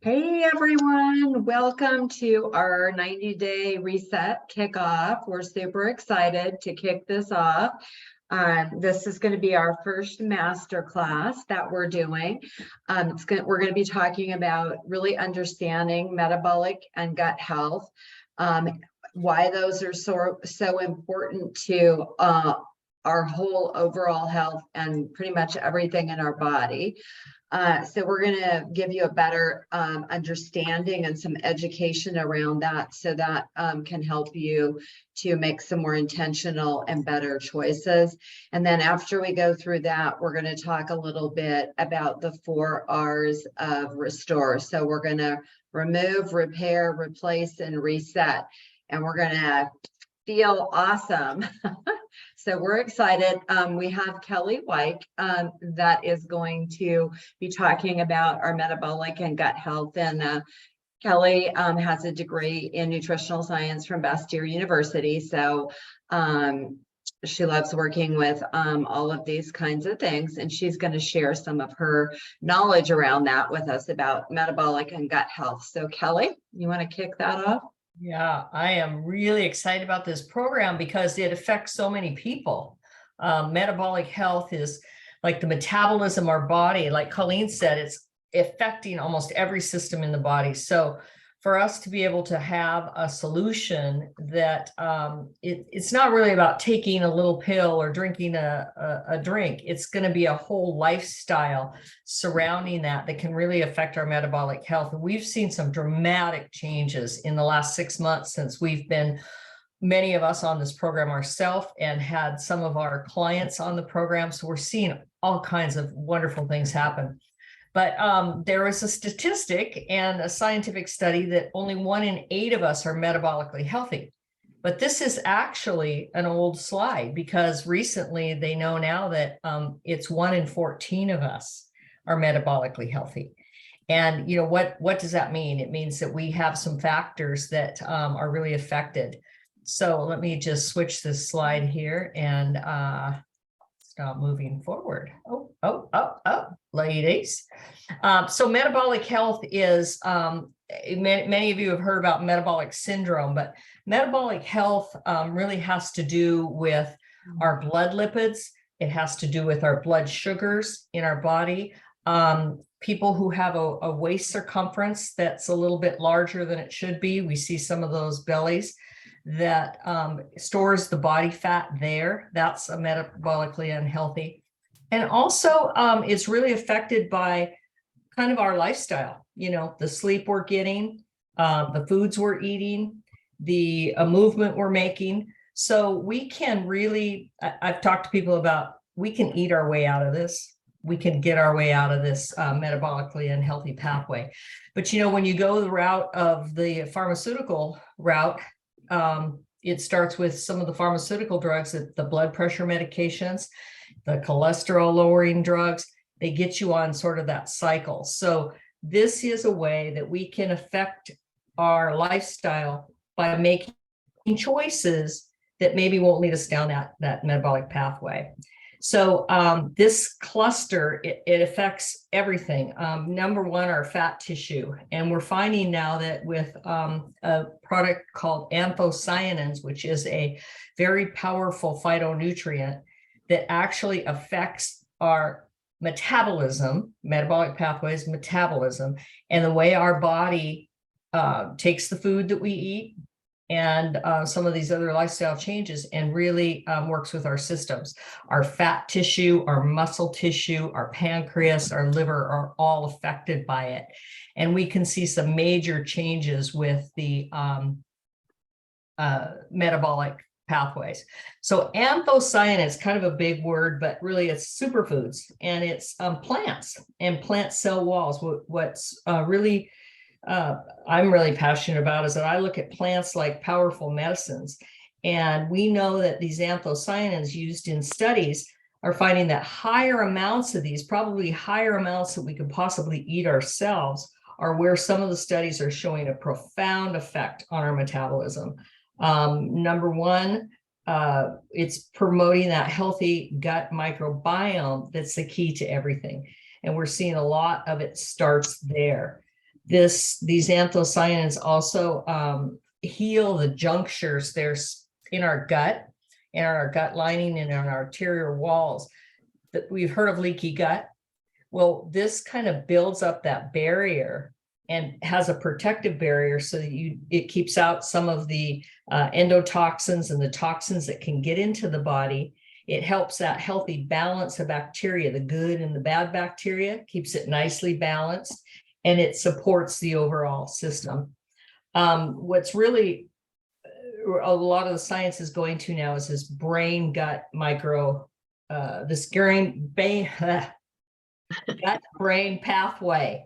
Hey everyone, welcome to our 90-day reset kickoff. We're super excited to kick this off. This is going to be our first master class that we're doing. We're going to be talking about really understanding metabolic and gut health, why those are so important to our whole overall health and pretty much everything in our body. So we're going to give you a better understanding and some education around that so that can help you to make some more intentional and better choices. And then after we go through that, we're going to talk a little bit about the 4 R's of restore. So we're going to remove, repair, replace, and reset. And we're going to feel awesome. So we're excited. We have Kelly White that is going to be talking about our metabolic and gut health. And Kelly has a degree in nutritional science from Bastyr University. So she loves working with all of these kinds of things. And she's going to share some of her knowledge around that with us about metabolic and gut health. So Kelly, you want to kick that off? Yeah, I am really excited about this program because it affects so many people. Metabolic health is like the metabolism of our body. Like Colleen said, it's affecting almost every system in the body. So for us to be able to have a solution that it's not really about taking a little pill or drinking a drink. It's going to be a whole lifestyle surrounding that can really affect our metabolic health. And we've seen some dramatic changes in the last 6 months since we've been, many of us on this program ourselves, and had some of our clients on the program. So we're seeing all kinds of wonderful things happen. But there is a statistic and a scientific study that only 1 in 8 of us are metabolically healthy. But this is actually an old slide because recently they know now that it's 1 in 14 of us are metabolically healthy. And you know what does that mean? It means that we have some factors that are really affected. So let me just switch this slide here and stop moving forward. Oh, ladies. So metabolic health is, many of you have heard about metabolic syndrome, but metabolic health really has to do with our blood lipids. It has to do with our blood sugars in our body. People who have a waist circumference that's a little bit larger than it should be. We see some of those bellies that stores the body fat there. That's a metabolically unhealthy. And also it's really affected by kind of our lifestyle, you know, the sleep we're getting, the foods we're eating, the movement we're making. So we can really, I've talked to people about, we can eat our way out of this. We can get our way out of this metabolically unhealthy pathway. But, you know, when you go the route of the pharmaceutical route, it starts with some of the pharmaceutical drugs, the blood pressure medications, the cholesterol lowering drugs. They get you on sort of that cycle. So this is a way that we can affect our lifestyle by making choices that maybe won't lead us down that metabolic pathway. So this cluster, it affects everything. Number 1, our fat tissue. And we're finding now that with a product called anthocyanins, which is a very powerful phytonutrient that actually affects our metabolism, metabolic pathways, metabolism, and the way our body takes the food that we eat, and some of these other lifestyle changes, and really works with our systems. Our fat tissue, our muscle tissue, our pancreas, our liver are all affected by it. And we can see some major changes with the metabolic pathways. So anthocyanin is kind of a big word, but really it's superfoods, and it's plants and plant cell walls. What's really I'm really passionate about is that I look at plants like powerful medicines. And we know that these anthocyanins used in studies are finding that higher amounts of these, probably higher amounts that we could possibly eat ourselves, are where some of the studies are showing a profound effect on our metabolism. Number 1, it's promoting that healthy gut microbiome that's the key to everything. And we're seeing a lot of it starts there. these anthocyanins also heal the junctures there's in our gut and our gut lining and on our arterial walls. That we've heard of leaky gut. Well, this kind of builds up that barrier and has a protective barrier so that it keeps out some of the endotoxins and the toxins that can get into the body. It helps that healthy balance of bacteria, the good and the bad bacteria, keeps it nicely balanced, and it supports the overall system. What's really a lot of the science is going to now is this brain gut micro, this gut brain pathway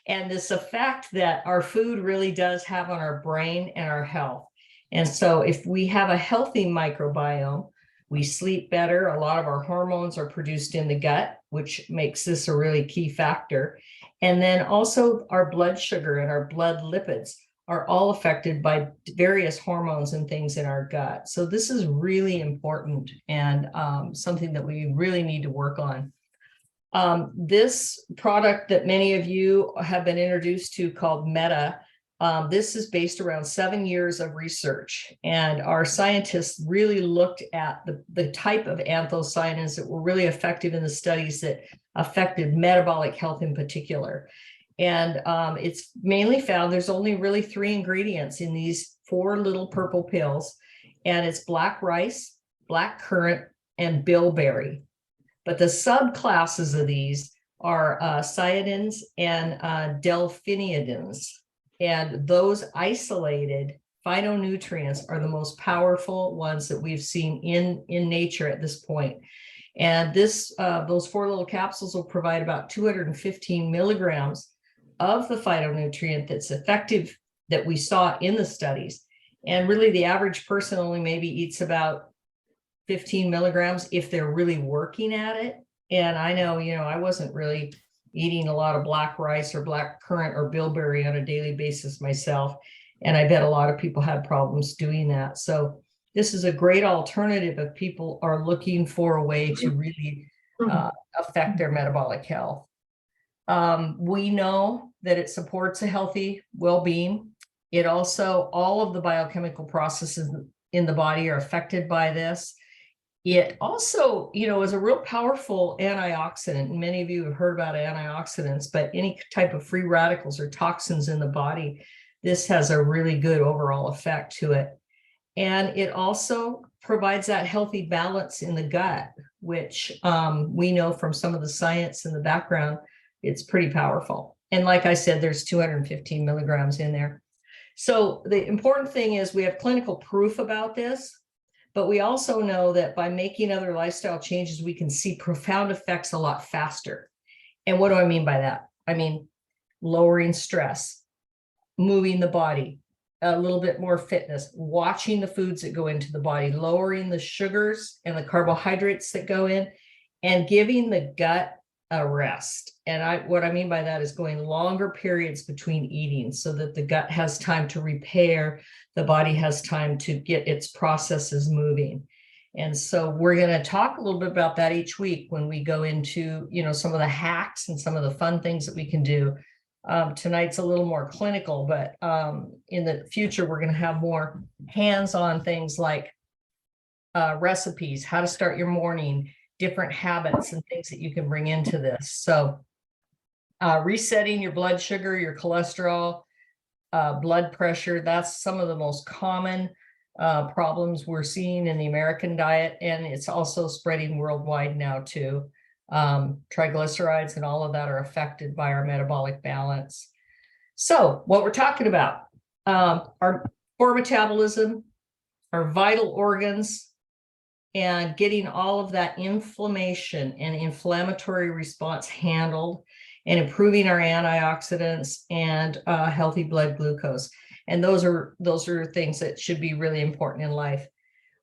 and this effect that our food really does have on our brain and our health. And so if we have a healthy microbiome, we sleep better. A lot of our hormones are produced in the gut, which makes this a really key factor. And then also our blood sugar and our blood lipids are all affected by various hormones and things in our gut. So this is really important and something that we really need to work on. This product that many of you have been introduced to called Meta, this is based around 7 years of research. And our scientists really looked at the type of anthocyanins that were really effective in the studies that affected metabolic health in particular. And it's mainly found, there's only really 3 ingredients in these 4 little purple pills. And it's black rice, black currant, and bilberry. But the subclasses of these are cytidins and delphinidins. And those isolated phytonutrients are the most powerful ones that we've seen in nature at this point. And those 4 little capsules will provide about 215 milligrams of the phytonutrient that's effective that we saw in the studies. And really the average person only maybe eats about 15 milligrams if they're really working at it. And I know, I wasn't really eating a lot of black rice or black currant or bilberry on a daily basis myself. And I bet a lot of people had problems doing that. So this is a great alternative if people are looking for a way to really affect their metabolic health. We know that it supports a healthy well-being. It also, all of the biochemical processes in the body are affected by this. It also, is a real powerful antioxidant. Many of you have heard about antioxidants, but any type of free radicals or toxins in the body, this has a really good overall effect to it. And it also provides that healthy balance in the gut, which we know from some of the science in the background, it's pretty powerful. And like I said, there's 215 milligrams in there. So the important thing is we have clinical proof about this. But we also know that by making other lifestyle changes, we can see profound effects a lot faster. And what do I mean by that? I mean, lowering stress, moving the body, a little bit more fitness, watching the foods that go into the body, lowering the sugars and the carbohydrates that go in, and giving the gut a rest. And what I mean by that is going longer periods between eating so that the gut has time to repair, the body has time to get its processes moving. And so we're going to talk a little bit about that each week when we go into, some of the hacks and some of the fun things that we can do. Tonight's a little more clinical, but in the future, we're going to have more hands-on things like recipes, how to start your morning, different habits and things that you can bring into this. So resetting your blood sugar, your cholesterol, blood pressure, that's some of the most common problems we're seeing in the American diet. And it's also spreading worldwide now too. Triglycerides and all of that are affected by our metabolic balance. So what we're talking about, our core metabolism, our vital organs, and getting all of that inflammation and inflammatory response handled, and improving our antioxidants and healthy blood glucose. And those are things that should be really important in life.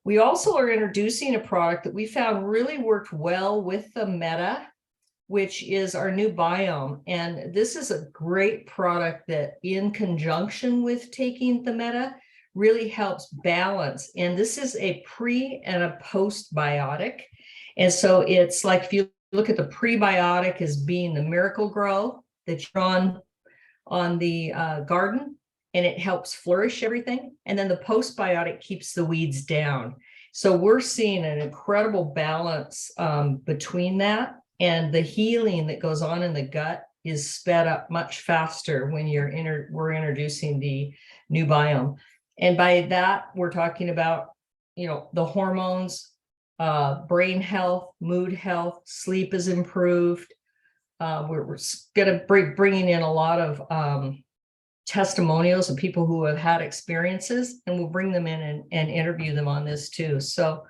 We also are introducing a product that we found really worked well with the Meta, which is our new Biome. And this is a great product that in conjunction with taking the Meta really helps balance. And this is a pre and a postbiotic. And so it's like, if you look at the prebiotic as being the Miracle Grow that you're on on the garden, and it helps flourish everything. And then the postbiotic keeps the weeds down. So we're seeing an incredible balance between that, and the healing that goes on in the gut is sped up much faster when we're introducing the new biome. And by that, we're talking about, the hormones, brain health, mood health, sleep is improved. We're going to bringing in a lot of testimonials of people who have had experiences, and we'll bring them in and interview them on this too. So,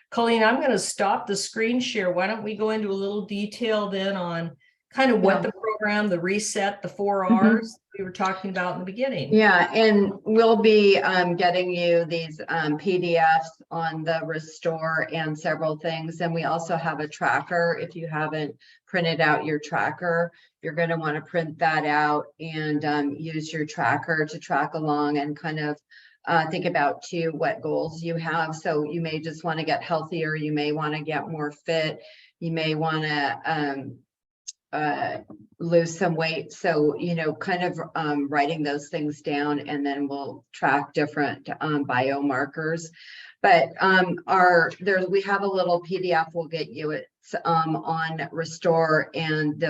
Colleen, I'm going to stop the screen share. Why don't we go into a little detail then on kind of what the program, the reset, the 4 R's we were talking about in the beginning. Yeah, and we'll be getting you these PDFs on the restore and several things. And we also have a tracker. If you haven't printed out your tracker, you're going to want to print that out and use your tracker to track along and kind of think about too what goals you have. So you may just want to get healthier. You may want to get more fit. You may want to lose some weight. So, kind of writing those things down, and then we'll track different biomarkers. But we have a little PDF we'll get you. It's on restore, and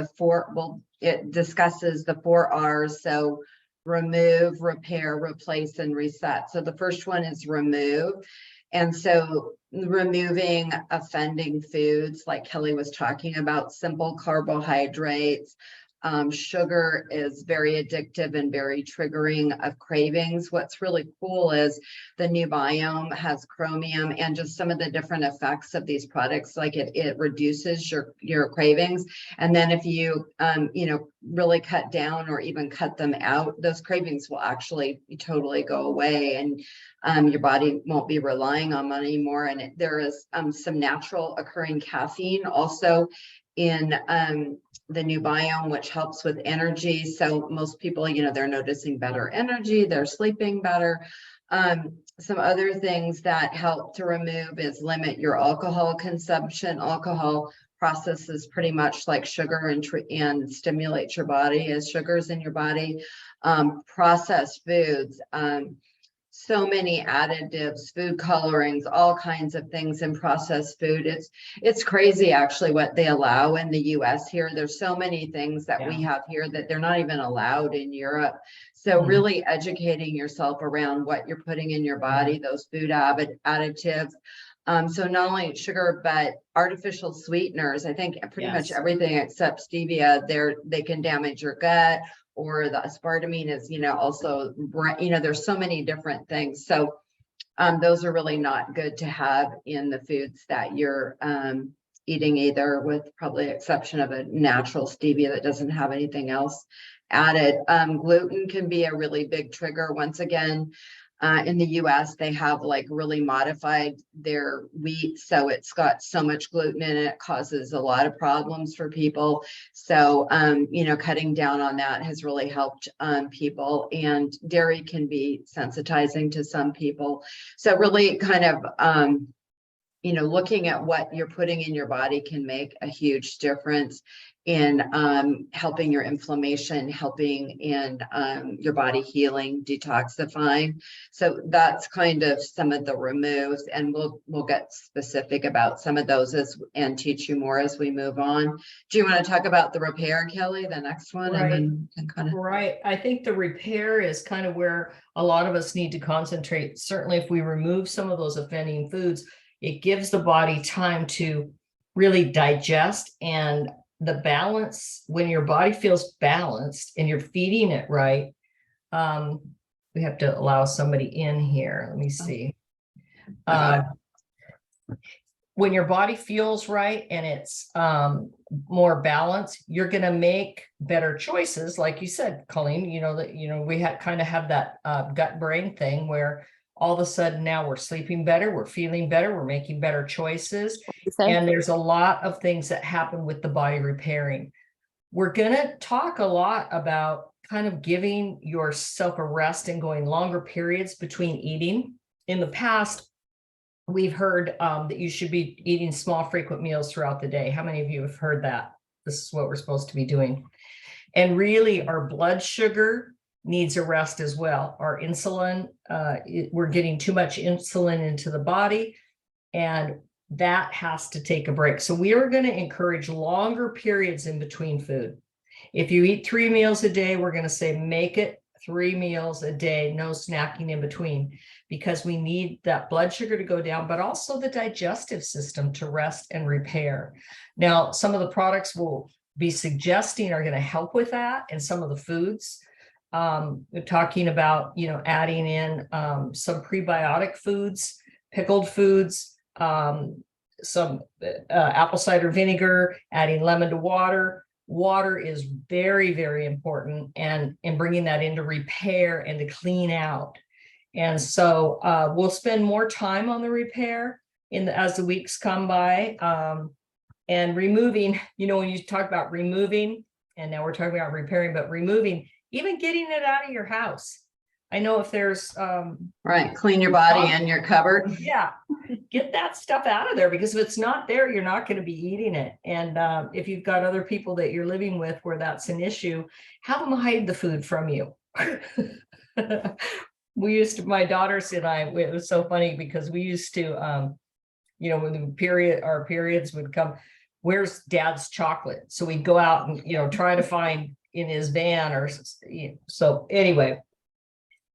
it discusses the 4 R's. So remove, repair, replace, and reset. So the first one is remove. And so removing offending foods, like Kelly was talking about, simple carbohydrates. Sugar is very addictive and very triggering of cravings. What's really cool is the new biome has chromium and just some of the different effects of these products, like it reduces your cravings. And then if you, really cut down or even cut them out, those cravings will actually totally go away, and your body won't be relying on them anymore. And there is some natural occurring caffeine also in the new biome, which helps with energy. So most people, they're noticing better energy, they're sleeping better. Some other things that help to remove is limit your alcohol consumption. Alcohol processes pretty much like sugar and stimulates your body as sugars in your body. Processed foods, so many additives, food colorings, all kinds of things in processed food. It's crazy actually what they allow in the US here. There's so many things that we have here that they're not even allowed in Europe. So really educating yourself around what you're putting in your body, those food additives. So not only sugar, but artificial sweeteners. I think pretty much everything except stevia, they can damage your gut. Or the aspartame is, also, there's so many different things. So those are really not good to have in the foods that you're eating either, with probably exception of a natural stevia that doesn't have anything else added. Gluten can be a really big trigger. Once again, in the US, they have really modified their wheat. So it's got so much gluten in it, causes a lot of problems for people. So, cutting down on that has really helped people, and dairy can be sensitizing to some people. So really kind of, looking at what you're putting in your body can make a huge difference in helping your inflammation, helping in your body healing, detoxifying. So that's kind of some of the removes, and we'll get specific about some of those and teach you more as we move on. Do you want to talk about the repair, Kelly, the next one? Right. And then kind of I think the repair is kind of where a lot of us need to concentrate. Certainly if we remove some of those offending foods, it gives the body time to really digest, and the balance, when your body feels balanced and you're feeding it right. We have to allow somebody in here. Let me see. When your body feels right and it's more balanced, you're going to make better choices. Like you said, Colleen, we kind of have that gut brain thing where all of a sudden now we're sleeping better, we're feeling better, we're making better choices. And there's a lot of things that happen with the body repairing. We're going to talk a lot about kind of giving yourself a rest and going longer periods between eating. In the past, we've heard that you should be eating small, frequent meals throughout the day. How many of you have heard that? This is what we're supposed to be doing. And really our blood sugar needs a rest as well. Our insulin, we're getting too much insulin into the body, and that has to take a break. So we are going to encourage longer periods in between food. If you eat 3 meals a day, we're going to say make it 3 meals a day, no snacking in between, because we need that blood sugar to go down, but also the digestive system to rest and repair. Now, some of the products we'll be suggesting are going to help with that, and some of the foods. We're talking about, adding in some prebiotic foods, pickled foods, some apple cider vinegar, adding lemon to water. Water is very, very important, and bringing that into repair and to clean out. And so we'll spend more time on the repair as the weeks come by, and removing, when you talk about removing, and now we're talking about repairing, but removing, even getting it out of your house. I know if there's right, clean your body and your cupboard. Yeah, get that stuff out of there, because if it's not there, you're not going to be eating it. And if you've got other people that you're living with where that's an issue, have them hide the food from you. My daughters and I, it was so funny because we used to, when our periods would come, where's dad's chocolate? So we'd go out and, try to find in his van so anyway,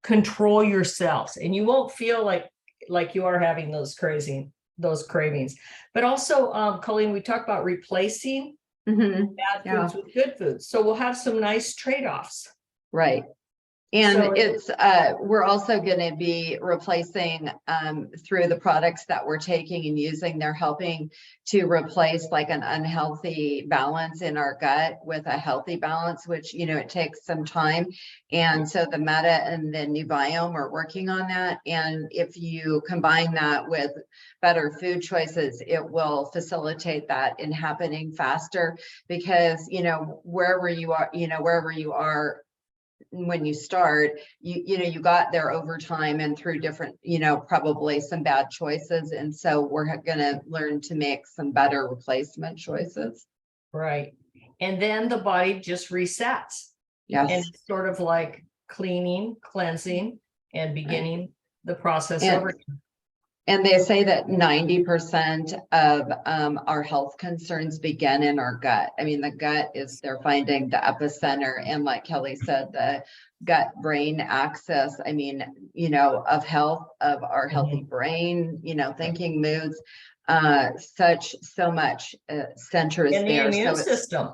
control yourselves, and you won't feel like you are having those cravings. But also, Colleen, we talked about replacing bad foods with good foods. So we'll have some nice trade-offs. Right. And we're also going to be replacing through the products that we're taking and using, they're helping to replace like an unhealthy balance in our gut with a healthy balance, which, it takes some time. And so the Meta and the new biome are working on that. And if you combine that with better food choices, it will facilitate that in happening faster, because, wherever you are, when you start, you got there over time and through different, probably some bad choices. And so we're going to learn to make some better replacement choices. Right. And then the body just resets. Yes. And it's sort of like cleaning, cleansing, and beginning the process over. And they say that 90% of our health concerns begin in our gut. I mean, the gut is, they're finding the epicenter. And like Kelly said, the gut-brain axis, of health, of our healthy brain, thinking, moods, so much center is and the there. immune system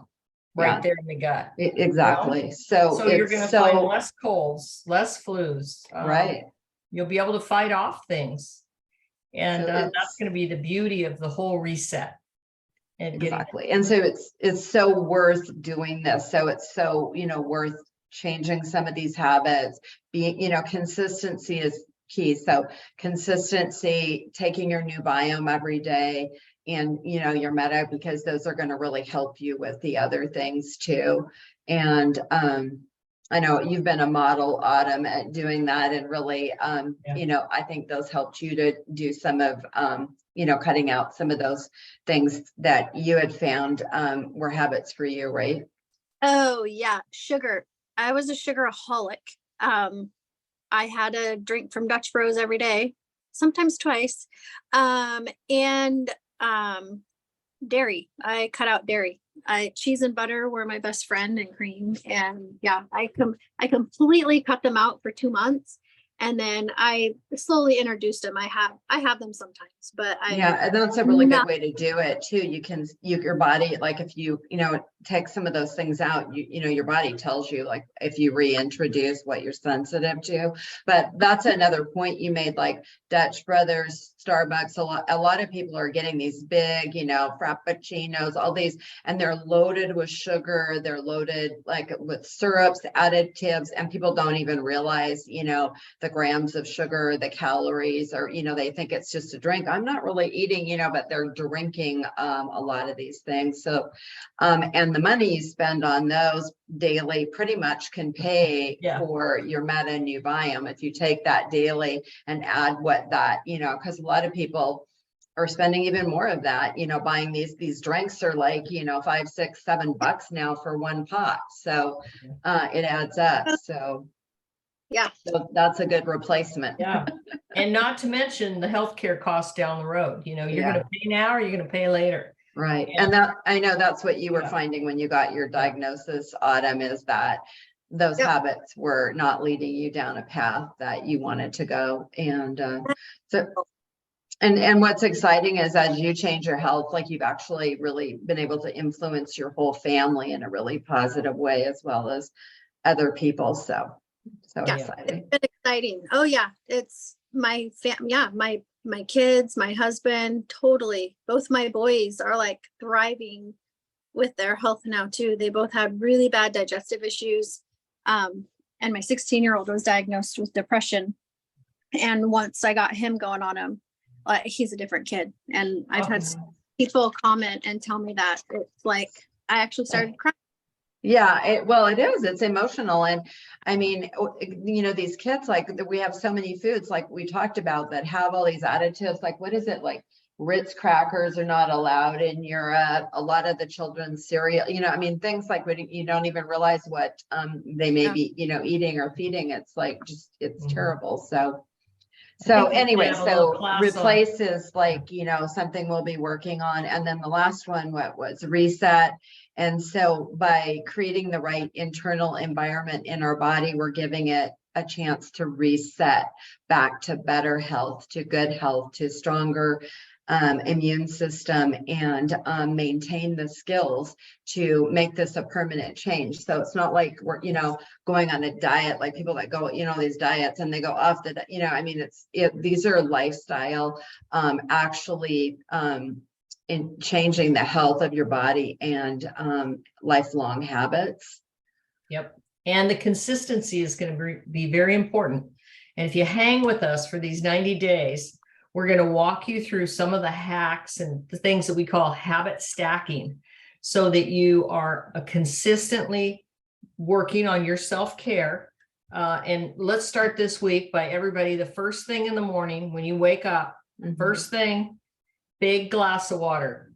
right there in the gut. Exactly. So you're going to find less colds, less flus. Right. You'll be able to fight off things. And that's going to be the beauty of the whole reset. Exactly. And so it's so worth doing this. So it's so, worth changing some of these habits. Consistency is key. So consistency, taking your new biome every day, and, your Meta, because those are going to really help you with the other things too. And, I know you've been a model, Autumn, at doing that, and really, I think those helped you to do some of, cutting out some of those things that you had found were habits for you, right? Oh yeah, sugar. I was a sugaraholic. I had a drink from Dutch Bros every day, sometimes twice, and dairy. I cut out dairy. Cheese and butter were my best friend, and cream. And yeah, I completely cut them out for 2 months. And then I slowly introduced them. I have them sometimes, but and that's a really good way to do it too. Your body, like if you, take some of those things out, your body tells you, like if you reintroduce what you're sensitive to. But that's another point you made, like Dutch Brothers, Starbucks, a lot of people are getting these big, frappuccinos, all these, and they're loaded with sugar. They're loaded like with syrups, additives, and people don't even realize, the grams of sugar, the calories, or, they think it's just a drink. I'm not really eating, but they're drinking a lot of these things. So, and the money you spend on those daily pretty much can pay for your Meta new biome if you take that daily and add what that, because a lot of people, are spending even more of that, buying these drinks are like, $5, $6, $7 now for one pot. So it adds up. So Yeah. so that's a good replacement. Yeah. And not to mention the healthcare costs down the road. You're going to pay now or you're going to pay later. Right. And that, I know that's what you were Yeah. finding when you got your diagnosis, Autumn, is that those habits were not leading you down a path that you wanted to go. And and what's exciting is as you change your health, like you've actually really been able to influence your whole family in a really positive way, as well as other people. So exciting. It's been exciting. Oh yeah. It's my my kids, my husband, totally. Both my boys are like thriving with their health now too. They both had really bad digestive issues. And my 16-year-old was diagnosed with depression. And once I got him going on him, he's a different kid. And I've had people comment and tell me that it's like, I actually started crying. Yeah, it is. It's emotional. And I mean, these kids, like we have so many foods, like we talked about, that have all these additives. Like, what is it? Like Ritz crackers are not allowed in Europe. A lot of the children's cereal, I mean, things like you don't even realize what they may be, eating or feeding. It's like, it's terrible. So anyway, so replace is like, something we'll be working on. And then the last one, what was reset. And so by creating the right internal environment in our body, we're giving it a chance to reset back to better health, to good health, to stronger immune system, and maintain the skills to make this a permanent change. So it's not like we're, going on a diet, like people that go, these diets and they go off the, I mean, these are lifestyle, actually, in changing the health of your body and lifelong habits. Yep. And the consistency is going to be very important. And if you hang with us for these 90 days, we're going to walk you through some of the hacks and the things that we call habit stacking, so that you are consistently working on your self-care. And let's start this week by everybody, the first thing in the morning when you wake up, first thing, big glass of water.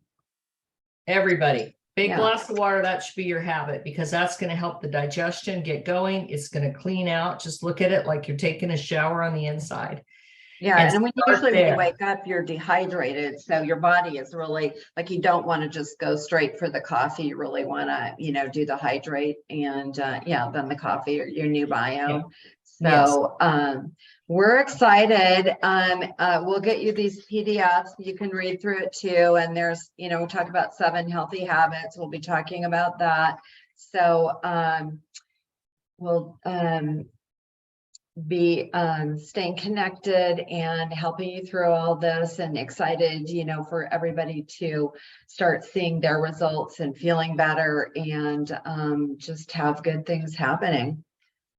Everybody, big glass of water, that should be your habit, because that's going to help the digestion get going. It's going to clean out. Just look at it like you're taking a shower on the inside. Yeah, and when you wake up, you're dehydrated. So your body is really like, you don't want to just go straight for the coffee. You really want to, do the hydrate, and then the coffee, or your new bio. So we're excited. We'll get you these PDFs. You can read through it too. And there's, we'll talk about 7 healthy habits. We'll be talking about that. So we'll be staying connected and helping you through all this, and excited, for everybody to start seeing their results and feeling better, and just have good things happening.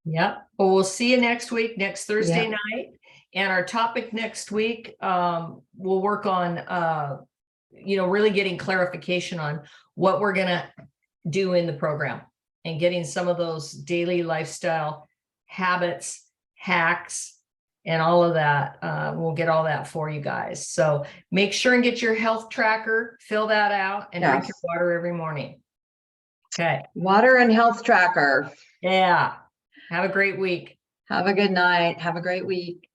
Yep. Well, we'll see you next week, next Thursday night. And our topic next week, we'll work on, really getting clarification on what we're going to do in the program, and getting some of those daily lifestyle habits, hacks, and all of that. We'll get all that for you guys. So make sure and get your health tracker, fill that out, and drink your water every morning. Okay. Water and health tracker. Yeah. Have a great week. Have a good night. Have a great week.